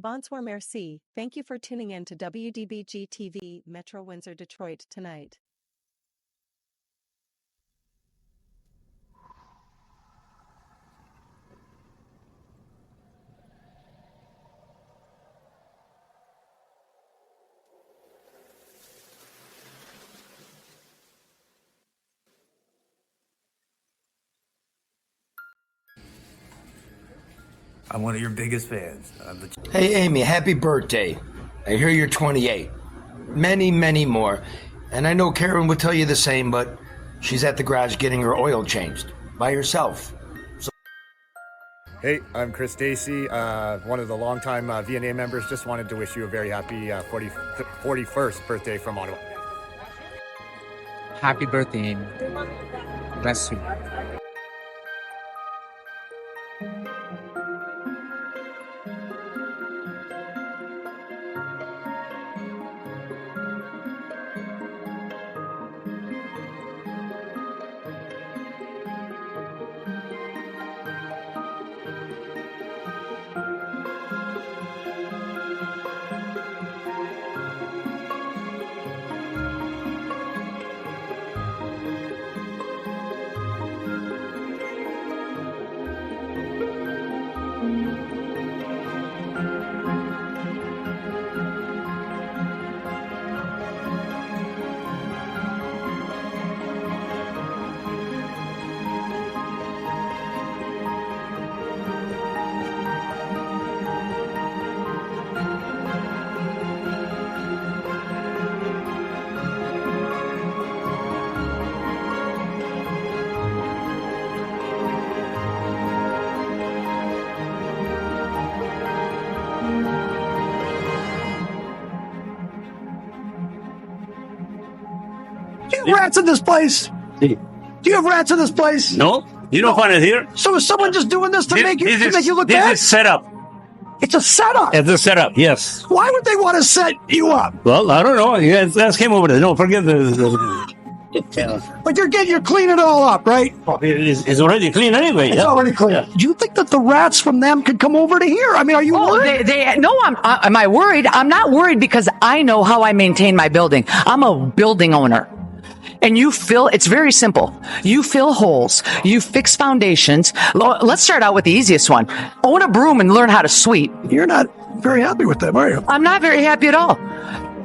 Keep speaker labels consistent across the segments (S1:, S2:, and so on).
S1: Bonsoir merci. Thank you for tuning in to WDBG TV Metro Windsor Detroit tonight.
S2: I'm one of your biggest fans.
S3: Hey, Amy, happy birthday. I hear you're 28. Many, many more. And I know Karen would tell you the same, but she's at the garage getting her oil changed by herself.
S4: Hey, I'm Chris Dacey, one of the longtime VNA members. Just wanted to wish you a very happy 41st birthday from Ottawa.
S5: Happy birthday, Amy. Bless you.
S6: Do you have rats in this place? Do you have rats in this place?
S7: No, you don't find it here.
S6: So is someone just doing this to make you look
S7: this
S6: bad?
S7: This is setup.
S6: It's a setup.
S7: It's a setup. Yes.
S6: Why would they want to set you up?
S7: Well, I don't know. You guys came over there. No, forgive the
S6: But you're cleaning it all up, right?
S7: It's already clean anyway.
S6: It's already clean.
S7: Yeah.
S6: Do you think that the rats from them could come over to here? I mean, are you worried?
S8: Am I worried? I'm not worried because I know how I maintain my building. I'm a building owner. And it's very simple. You fill holes, you fix foundations. Let's start out with the easiest one. Own a broom and learn how to sweep.
S6: You're not very happy with them, are you?
S8: I'm not very happy at all.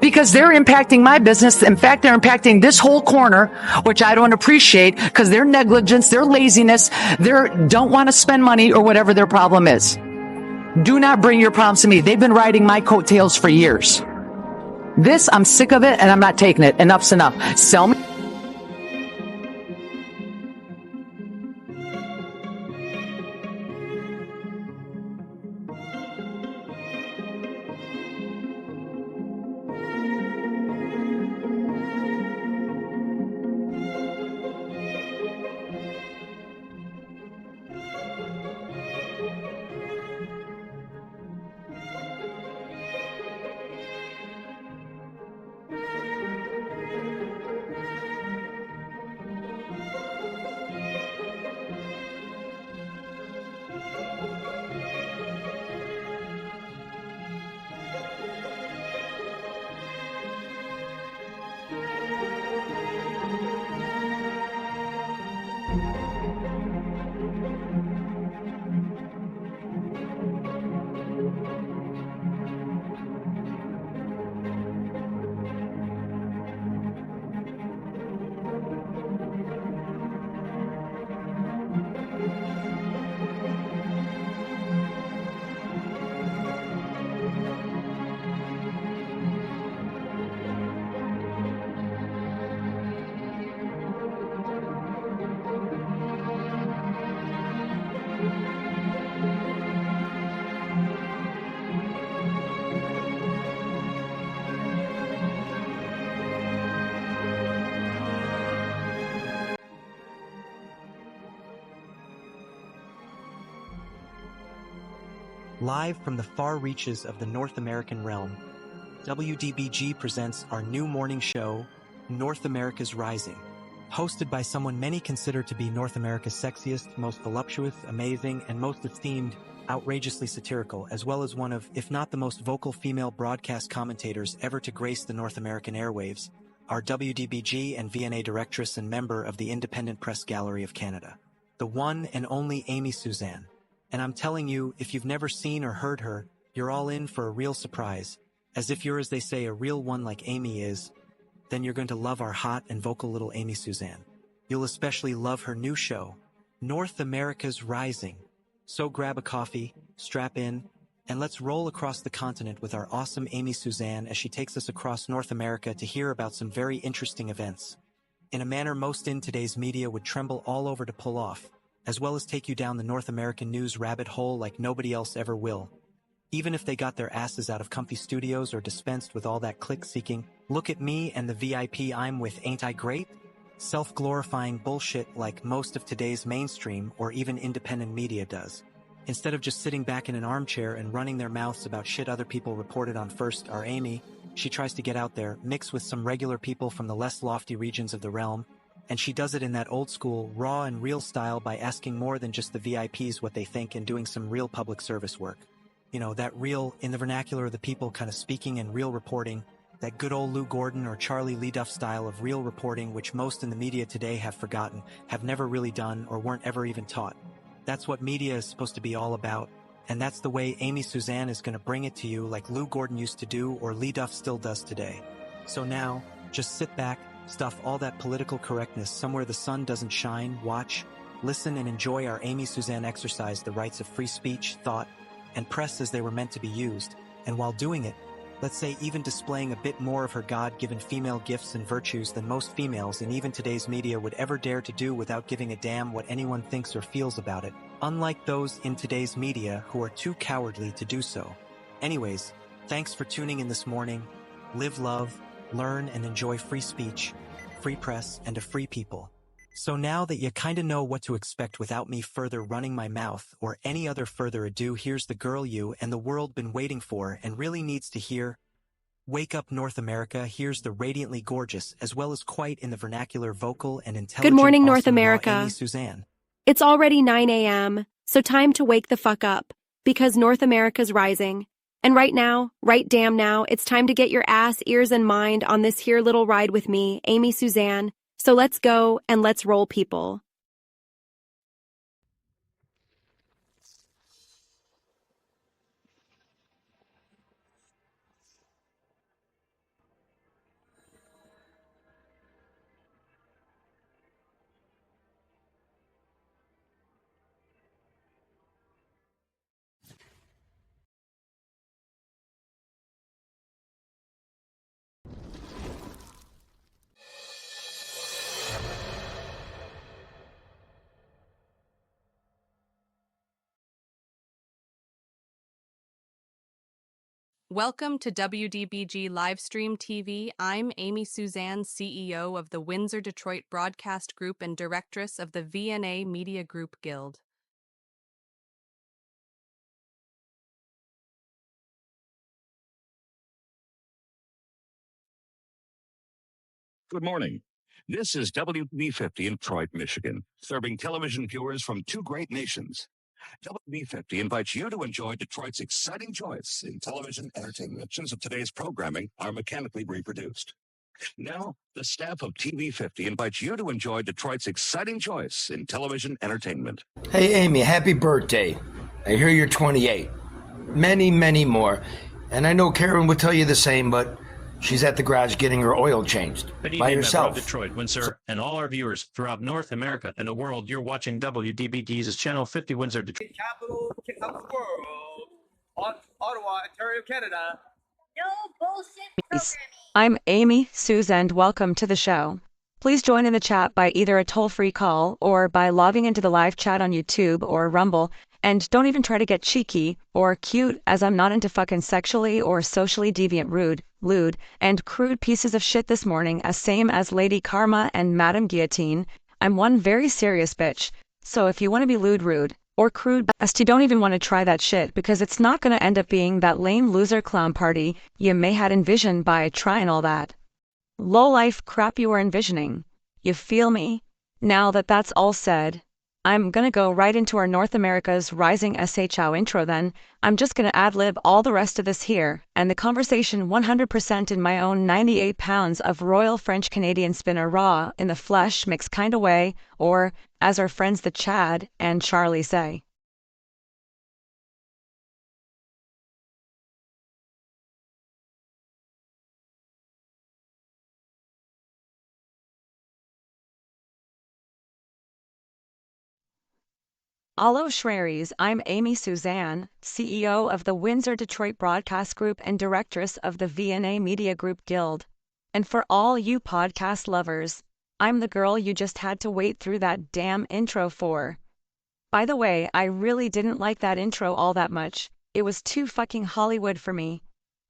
S8: Because they're impacting my business. In fact, they're impacting this whole corner, which I don't appreciate because their negligence, their laziness, they don't want to spend money or whatever their problem is. Do not bring your problems to me. They've been riding my coattails for years. This, I'm sick of it and I'm not taking it. Enough's enough. Sell me.
S9: Live from the far reaches of the North American realm, WDBG presents our new morning show, North America's Rising, hosted by someone many consider to be North America's sexiest, most voluptuous, amazing, and most esteemed outrageously satirical, as well as one of, if not the most vocal female broadcast commentators ever to grace the North American airwaves, our WDBG and VNA directress and member of the Independent Press Gallery of Canada, the one and only Amy Suzanne. And I'm telling you, if you've never seen or heard her, you're all in for a real surprise. As if you're, as they say, a real one like Amy is, then you're going to love our hot and vocal little Amy Suzanne. You'll especially love her new show, North America's Rising. So grab a coffee, strap in, and let's roll across the continent with our awesome Amy Suzanne as she takes us across North America to hear about some very interesting events. In a manner most in today's media would tremble all over to pull off, as well as take you down the North American news rabbit hole like nobody else ever will. Even if they got their asses out of comfy studios or dispensed with all that click-seeking, look at me and the VIP I'm with, ain't I great? Self-glorifying bullshit like most of today's mainstream or even independent media does. Instead of just sitting back in an armchair and running their mouths about shit other people reported on first, our Amy, she tries to get out there, mix with some regular people from the less lofty regions of the realm, and she does it in that old-school, raw and real style by asking more than just the VIPs what they think and doing some real public service work. You know, that real, in the vernacular of the people, kind of speaking and real reporting, that good old Lou Gordon or Charlie Leduff style of real reporting which most in the media today have forgotten, have never really done, or weren't ever even taught. That's what media is supposed to be all about, and that's the way Amy Suzanne is going to bring it to you like Lou Gordon used to do or Leduff still does today. So now, just sit back, stuff all that political correctness somewhere the sun doesn't shine, watch, listen and enjoy our Amy Suzanne exercise the rights of free speech, thought, and press as they were meant to be used, and while doing it, let's say even displaying a bit more of her God-given female gifts and virtues than most females in even today's media would ever dare to do without giving a damn what anyone thinks or feels about it, unlike those in today's media who are too cowardly to do so. Anyways, thanks for tuning in this morning. Live, love, learn, and enjoy free speech, free press, and a free people. So now that you kinda know what to expect without me further running my mouth or any other further ado, here's the girl you and the world been waiting for and really needs to hear. Wake up, North America. Here's the radiantly gorgeous, as well as quite in the vernacular, vocal and intelligent.
S10: Good morning, North
S9: awesome raw
S10: America.
S9: Amy Suzanne.
S10: It's already 9 a.m., so time to wake the fuck up, because North America's rising. And right now, right damn now, it's time to get your ass, ears, and mind on this here little ride with me, Amy Suzanne. So let's go and let's roll, people.
S1: Welcome to WDBG Livestream TV. I'm Amy Suzanne, CEO of the Windsor Detroit Broadcast Group and Directress of the VNA Media Group Guild.
S11: Good morning. This is WB50 in Detroit, Michigan, serving television viewers from two great nations. WB50 invites you to enjoy Detroit's exciting choice in television entertainment. Sections of today's programming are mechanically reproduced. Now, the staff of TV50 invites you to enjoy Detroit's exciting choice in television entertainment.
S3: Hey, Amy, happy birthday. I hear you're 28. Many, many more. And I know Karen would tell you the same, but she's at the garage getting her oil changed
S7: Good
S3: by
S7: evening,
S3: herself.
S7: Metro Detroit, Windsor, and all our viewers throughout North America and the world. You're watching WDBG's Channel 50 Windsor Detroit.
S12: Capital of the world, Ottawa, Ontario, Canada.
S13: No bullshit programming.
S14: I'm Amy Suzanne, and welcome to the show. Please join in the chat by either a toll-free call or by logging into the live chat on YouTube or Rumble. And don't even try to get cheeky or cute, as I'm not into fucking sexually or socially deviant, rude, lewd, and crude pieces of shit this morning, as same as Lady Karma and Madame Guillotine. I'm one very serious bitch. So if you want to be lewd, rude, or crude, you don't even want to try that shit, because it's not going to end up being that lame loser clown party you may had envisioned by trying all that low-life crap you were envisioning. You feel me? Now that that's all said, I'm gonna go right into our North America's Rising SHO intro then. I'm just gonna ad-lib all the rest of this here, and the conversation 100% in my own 98 pounds of Royal French Canadian spinner raw in the flesh mix kinda way, or, as our friends the Chad and Charlie say. Allo Schraries, I'm Amy Suzanne, CEO of the Windsor Detroit Broadcast Group and Directress of the VNA Media Group Guild. And for all you podcast lovers, I'm the girl you just had to wait through that damn intro for. By the way, I really didn't like that intro all that much. It was too fucking Hollywood for me.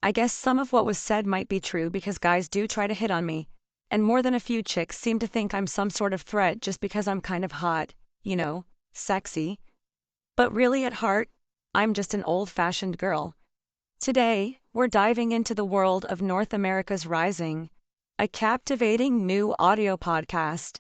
S14: I guess some of what was said might be true because guys do try to hit on me. And more than a few chicks seem to think I'm some sort of threat just because I'm kind of hot, you know, sexy. But really at heart, I'm just an old-fashioned girl. Today, we're diving into the world of North America's Rising, a captivating new audio podcast,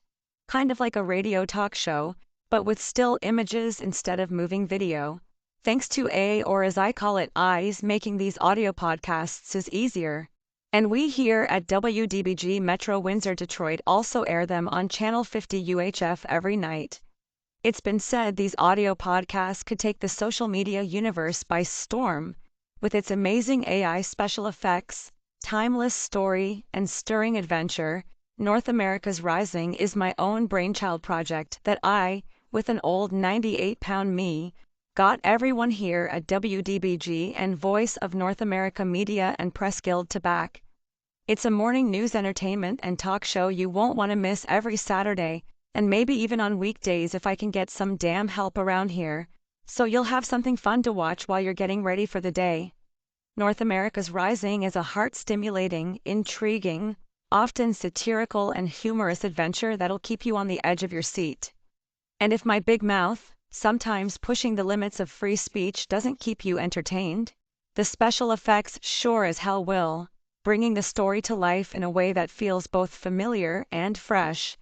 S14: kind of like a radio talk show, but with still images instead of moving video. Thanks to or as I call it, eyes, making these audio podcasts is easier. And we here at WDBG Metro Windsor Detroit also air them on Channel 50 UHF every night. It's been said these audio podcasts could take the social media universe by storm, with its amazing AI special effects, timeless story, and stirring adventure. North America's Rising is my own brainchild project that I, with an old 98-pound me, got everyone here at WDBG and Voice of North America Media and Press Guild to back. It's a morning news entertainment and talk show you won't want to miss every Saturday, and maybe even on weekdays if I can get some damn help around here, so you'll have something fun to watch while you're getting ready for the day. North America's Rising is a heart-stimulating, intriguing, often satirical and humorous adventure that'll keep you on the edge of your seat. And if my big mouth, sometimes pushing the limits of free speech, doesn't keep you entertained, the special effects sure as hell will, bringing the story to life in a way that feels both familiar and fresh.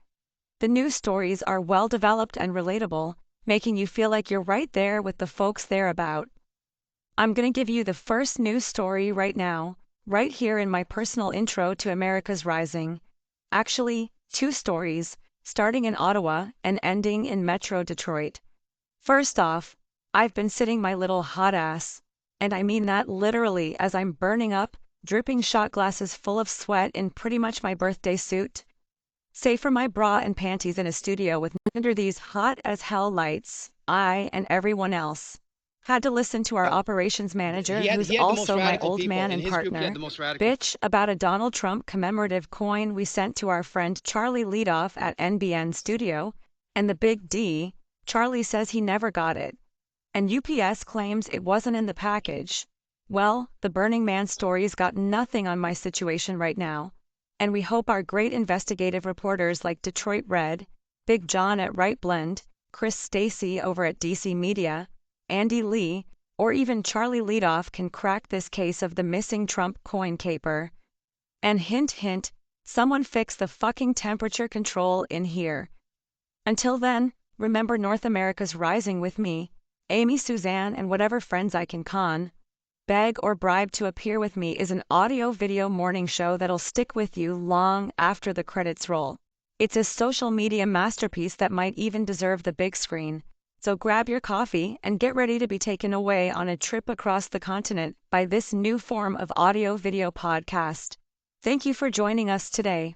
S14: The news stories are well developed and relatable, making you feel like you're right there with the folks they're about. I'm going to give you the first news story right now, right here in my personal intro to America's Rising. Actually, two stories, starting in Ottawa and ending in Metro Detroit. First off, I've been sitting my little hot ass, and I mean that literally, as I'm burning up, dripping shot glasses full of sweat in pretty much my birthday suit. Save for my bra and panties in a studio with under these hot as hell lights, I and everyone else had to listen to our operations manager, who's also my old man and partner, bitch about a Donald Trump commemorative coin we sent to our friend Charlie Leduff at NBN Studio, and the big D, Charlie says he never got it, and UPS claims it wasn't in the package. Well, the Burning Man story's got nothing on my situation right now. And we hope our great investigative reporters like Detroit Red, Big John at Right Blend, Chris Dacey over at DC Media, Andy Lee, or even Charlie Leduff can crack this case of the missing Trump coin caper. And hint hint, someone fix the fucking temperature control in here. Until then, remember North America's Rising with me, Amy Suzanne, and whatever friends I can con. Beg or bribe to appear with me is an audio-video morning show that'll stick with you long after the credits roll. It's a social media masterpiece that might even deserve the big screen. So grab your coffee and get ready to be taken away on a trip across the continent by this new form of audio-video podcast. Thank you for joining us today.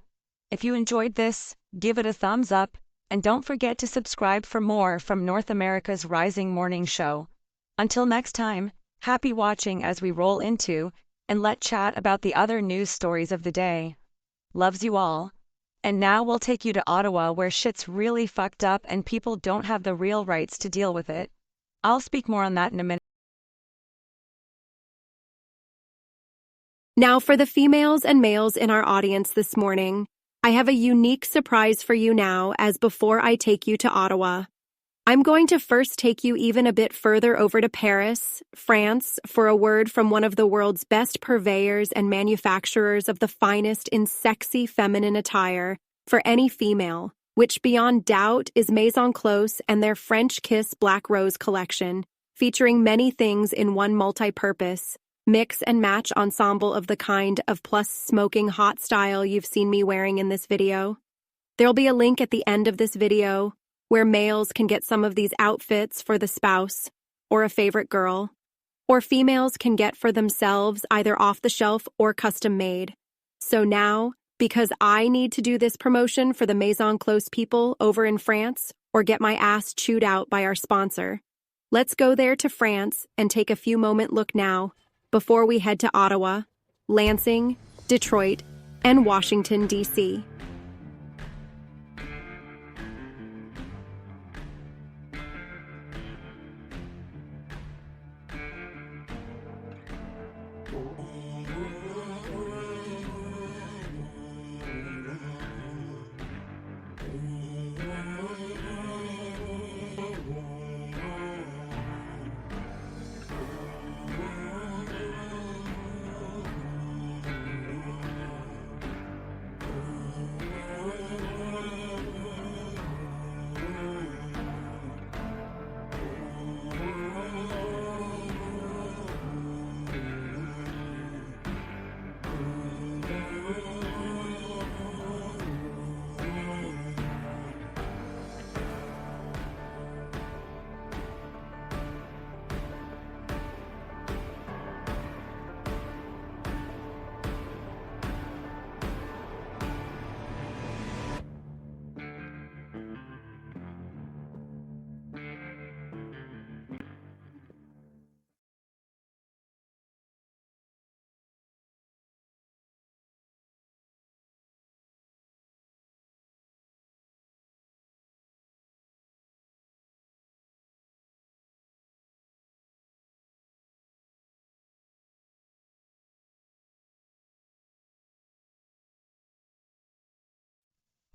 S14: If you enjoyed this, give it a thumbs up, and don't forget to subscribe for more from North America's Rising Morning Show. Until next time, happy watching as we roll into and let chat about the other news stories of the day. Loves you all. And now we'll take you to Ottawa, where shit's really fucked up and people don't have the real rights to deal with it. I'll speak more on that in a minute.
S10: Now for the females and males in our audience this morning. I have a unique surprise for you now as before I take you to Ottawa. I'm going to first take you even a bit further over to Paris, France, for a word from one of the world's best purveyors and manufacturers of the finest in sexy feminine attire for any female, which beyond doubt is Maison Close and their French Kiss Black Rose collection, featuring many things in one multi-purpose, mix and match ensemble of the kind of plus smoking hot style you've seen me wearing in this video. There'll be a link at the end of this video where males can get some of these outfits for the spouse or a favorite girl, or females can get for themselves either off the shelf or custom made. So now, because I need to do this promotion for the Maison Close people over in France or get my ass chewed out by our sponsor, let's go there to France and take a few moment look now before we head to Ottawa, Lansing, Detroit, and Washington, D.C.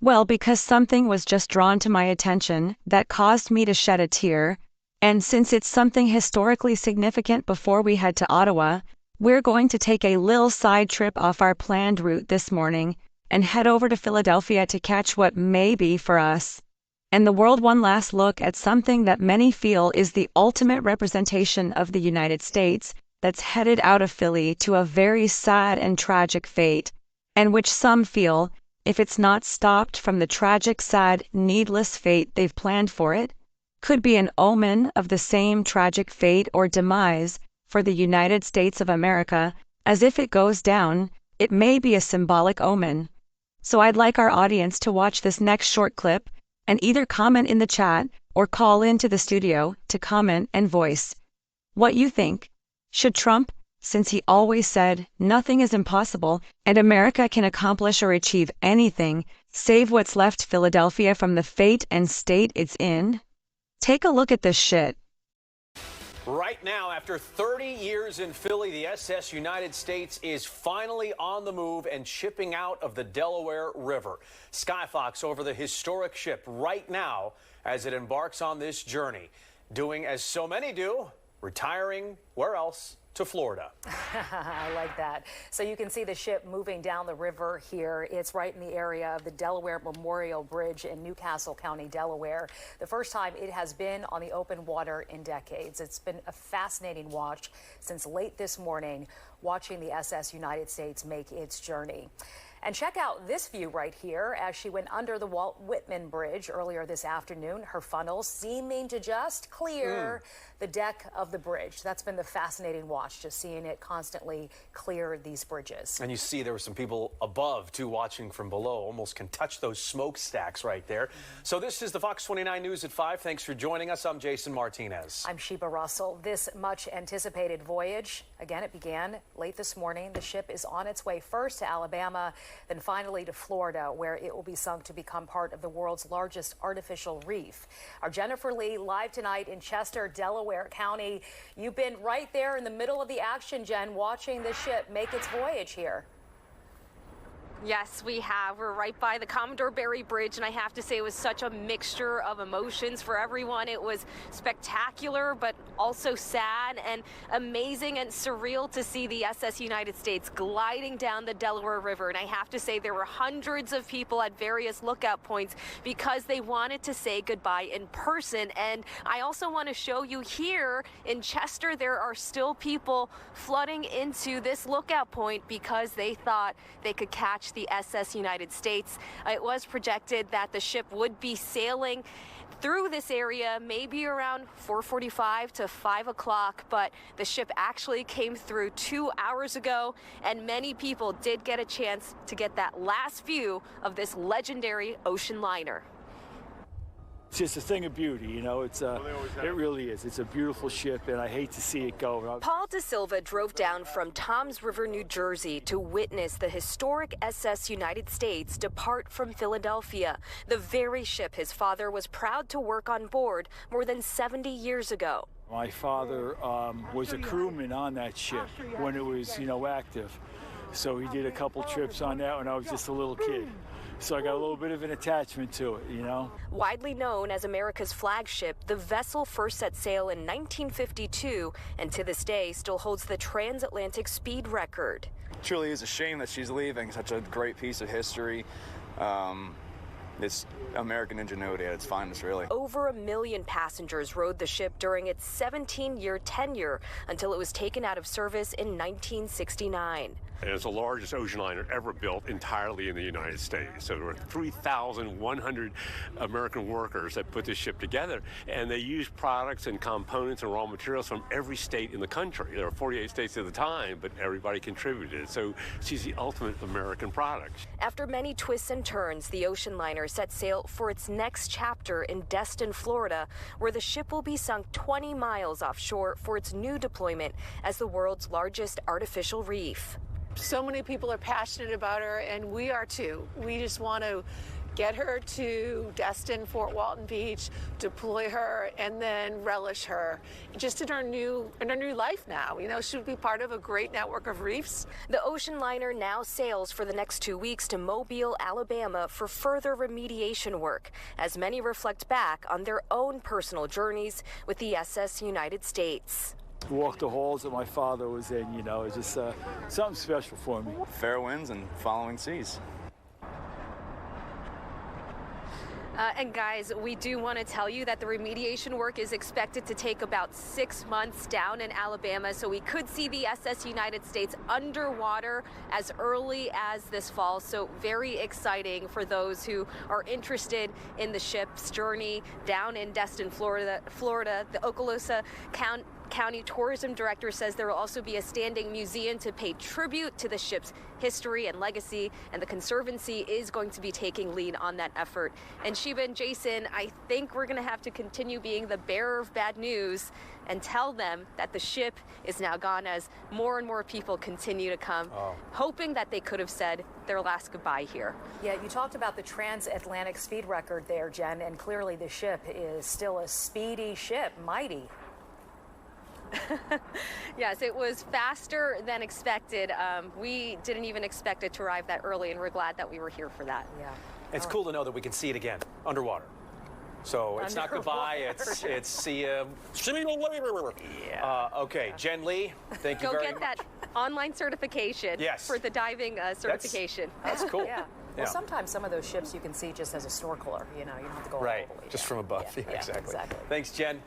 S14: Well, because something was just drawn to my attention that caused me to shed a tear, and since it's something historically significant before we head to Ottawa, we're going to take a little side trip off our planned route this morning and head over to Philadelphia to catch what may be for us and the world one last look at something that many feel is the ultimate representation of the United States that's headed out of Philly to a very sad and tragic fate, and which some feel, if it's not stopped from the tragic, sad, needless fate they've planned for it, could be an omen of the same tragic fate or demise for the United States of America. As if it goes down, it may be a symbolic omen. So I'd like our audience to watch this next short clip and either comment in the chat or call into the studio to comment and voice what you think. Should Trump, since he always said nothing is impossible and America can accomplish or achieve anything, save what's left Philadelphia from the fate and state it's in? Take a look at this shit.
S12: Right now, after 30 years in Philly, the SS United States is finally on the move and shipping out of the Delaware River. Skyfox over the historic ship right now as it embarks on this journey, doing as so many do, retiring where else? To Florida.
S15: I like that. So you can see the ship moving down the river here. It's right in the area of the Delaware Memorial Bridge in Newcastle County, Delaware. The first time it has been on the open water in decades. It's been a fascinating watch since late this morning, watching the SS United States make its journey. And check out this view right here as she went under the Walt Whitman Bridge earlier this afternoon. Her funnel seeming to just clear the deck of the bridge. That's been the fascinating watch, just seeing it constantly clear these bridges.
S12: And you see there were some people above, too, watching from below. Almost can touch those smokestacks right there. So this is the Fox 29 News at 5. Thanks for joining us. I'm Jason Martinez.
S15: I'm Sheba Russell. This much anticipated voyage, again, it began late this morning. The ship is on its way first to Alabama, then finally to Florida, where it will be sunk to become part of the world's largest artificial reef. Our Jennifer Lee live tonight in Chester, Delaware County. You've been right there in the middle of the action, Jen, watching the ship make its voyage here.
S16: Yes, we have. We're right by the Commodore Barry Bridge, and I have to say it was such a mixture of emotions for everyone. It was spectacular, but also sad and amazing and surreal to see the SS United States gliding down the Delaware River. And I have to say there were hundreds of people at various lookout points because they wanted to say goodbye in person. And I also want to show you here in Chester, there are still people flooding into this lookout point because they thought they could catch the SS United States. It was projected that the ship would be sailing through this area maybe around 4:45 to 5 o'clock, but the ship actually came through 2 hours ago, and many people did get a chance to get that last view of this legendary ocean liner.
S17: It's just a thing of beauty, you know. It really is. It's a beautiful ship, and I hate to see it go.
S16: Paul De Silva drove down from Toms River, New Jersey to witness the historic SS United States depart from Philadelphia, the very ship his father was proud to work on board more than 70 years ago.
S17: My father was a crewman on that ship when it was, active. So he did a couple trips on that when I was just a little kid. So I got a little bit of an attachment to it,
S16: Widely known as America's flagship, the vessel first set sail in 1952 and to this day still holds the transatlantic speed record.
S18: It truly is a shame that she's leaving such a great piece of history. It's American ingenuity at its finest, really.
S16: Over 1 million passengers rode the ship during its 17-year tenure until it was taken out of service in 1969.
S19: And it's the largest ocean liner ever built entirely in the United States. So there were 3,100 American workers that put this ship together, and they used products and components and raw materials from every state in the country. There were 48 states at the time, but everybody contributed. So she's the ultimate American product.
S16: After many twists and turns, the ocean liner set sail for its next chapter in Destin, Florida, where the ship will be sunk 20 miles offshore for its new deployment as the world's largest artificial reef.
S20: So many people are passionate about her, and we are too. We just want to get her to Destin, Fort Walton Beach, deploy her, and then relish her just in her new life now. She'll be part of a great network of reefs.
S16: The ocean liner now sails for the next 2 weeks to Mobile, Alabama for further remediation work, as many reflect back on their own personal journeys with the SS United States.
S17: Walk the halls that my father was in, it's just something special for me.
S18: Fair winds and following seas.
S16: And guys, we do want to tell you that the remediation work is expected to take about 6 months down in Alabama, so we could see the SS United States underwater as early as this fall. So very exciting for those who are interested in the ship's journey down in Destin, Florida. The Okaloosa County Tourism Director says there will also be a standing museum to pay tribute to the ship's history and legacy, and the Conservancy is going to be taking lead on that effort. And Sheba and Jason, I think we're going to have to continue being the bearer of bad news and tell them that the ship is now gone as more and more people continue to come, hoping that they could have said their last goodbye here.
S15: Yeah, you talked about the transatlantic speed record there, Jen, and clearly the ship is still a speedy ship, mighty.
S16: Yes, it was faster than expected. We didn't even expect it to arrive that early, and we're glad that we were here for that.
S15: Yeah.
S12: It's cool to know that we can see it again underwater. So it's not goodbye, it's see you. Yeah. Okay, Jen Lee, thank you
S16: Go
S12: very
S16: get
S12: much.
S16: that online certification for the diving certification.
S12: That's cool.
S15: Yeah. Well, sometimes some of those ships you can see just as a snorkeler. You don't have to go all the way
S12: just
S15: down.
S12: from above.
S15: Yeah,
S12: Exactly.
S15: exactly.
S12: Thanks, Jen.